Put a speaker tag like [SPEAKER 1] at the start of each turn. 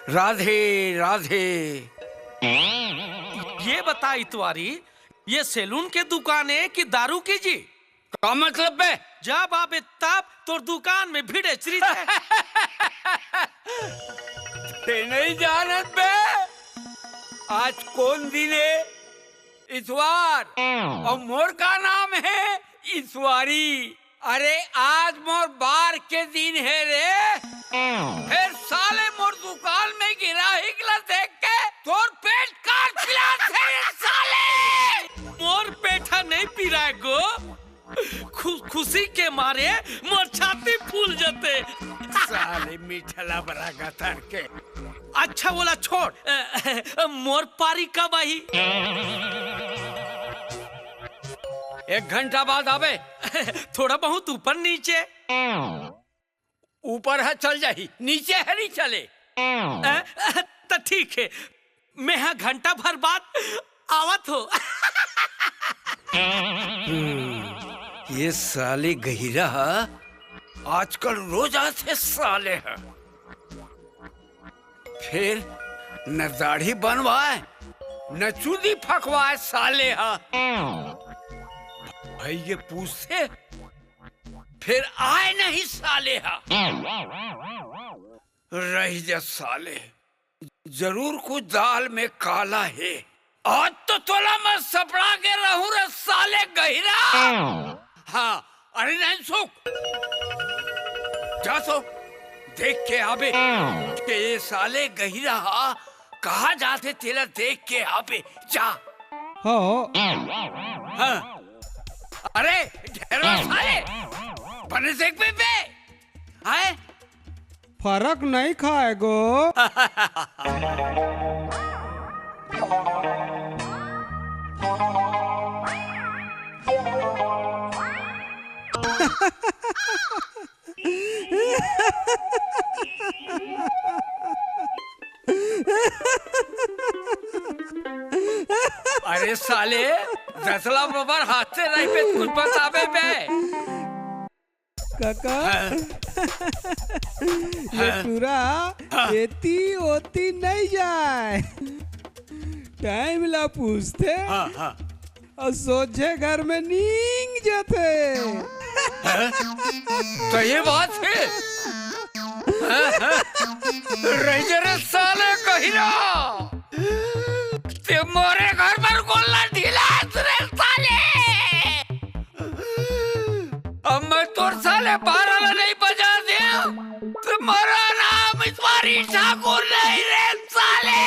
[SPEAKER 1] राधे राधे।
[SPEAKER 2] ये बता इतवारी, ये सैलून के दुकान है कि दारू की जी?
[SPEAKER 1] का मतलब बे?
[SPEAKER 2] जब आवे तब तोर दुकान में भीड़ चरी है।
[SPEAKER 1] ते नहीं जानत बे, आज कौन दिन है? इतवार। और मोर का नाम है इतवारी। अरे आज मोर बार के दिन है रे। फिर साले मोर दुकान में गिरा हिगला देख के तोर पेट काट पिला थे साले।
[SPEAKER 2] मोर पेठा नहीं पी रहा है गो, खुशी के मारे मोर छाती फूल जाते।
[SPEAKER 1] साले मीठला बरा गतर के।
[SPEAKER 2] अच्छा बोला छोड़, मोर पारी कब आई?
[SPEAKER 1] 1 घंटा बाद आवे।
[SPEAKER 2] थोड़ा बहुत ऊपर नीचे।
[SPEAKER 1] ऊपर है चल जाही, नीचे है नहीं चले।
[SPEAKER 2] तो ठीक है, मैं हाँ घंटा भर बाद आवत हो।
[SPEAKER 1] ये साले गहिरा आजकल रोज आते साले है। फिर न दाढ़ी बनवाए न चूड़ी फकवाए साले है। भाई ये पूछते फिर आए नहीं साले है। रही जा साले, जरूर कुछ दाल में काला है। आज तो तोला मैं सपड़ा के रहूं रे साले गहिरा। हाँ अरे नहीं सुख जा सो देख के आबे के ये साले गहिरा कहा जाते तेरा देख के आबे जा। हाँ अरे ढेरों साले बने देख पे आए
[SPEAKER 3] फर्क नहीं खाएगो।
[SPEAKER 1] अरे साले दसला बबर हाथ से नहीं पे कुछ बतावे बे।
[SPEAKER 3] काका ये पूरा एती ओती नहीं जाए। टाइम ला पूछते और सोचे घर में नींग जाते।
[SPEAKER 1] तो ये बात है। रही साले कहिरा ते मोरे घर पर गोला ढीला रे साले। अब मैं तोर साले 12 नहीं बजा दे तुम्हारा नाम इतवारी ठाकुर नहीं रे साले।